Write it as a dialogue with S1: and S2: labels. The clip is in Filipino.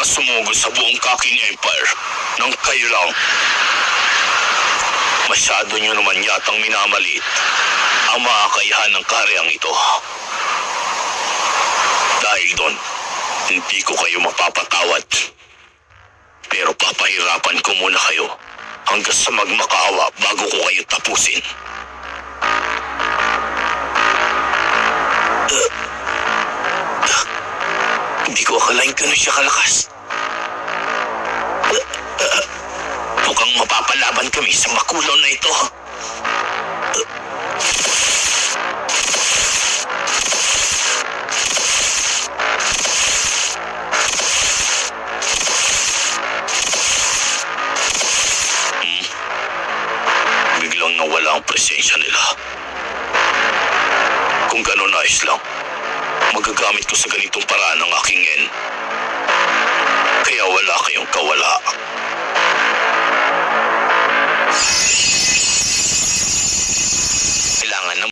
S1: na sumugod sa buong Kakin Empire nang kayo lang. Masyado nyo naman yatang minamaliit ang mga kakayahan ng karyang ito. Dahil doon, hindi ko kayo mapapatawad. Pero papahirapan ko muna kayo hanggang sa magmakaawa bago ko kayo tapusin. Hindi ko akalain gano'n siya kalakas. Mukhang mapapalaban kami sa makulong na ito. Biglang nawala ang presensya nila. Kung gano'n ayos lang, magagamit ko sa ganitong paraan ang aking en. Kaya wala kayong kawala.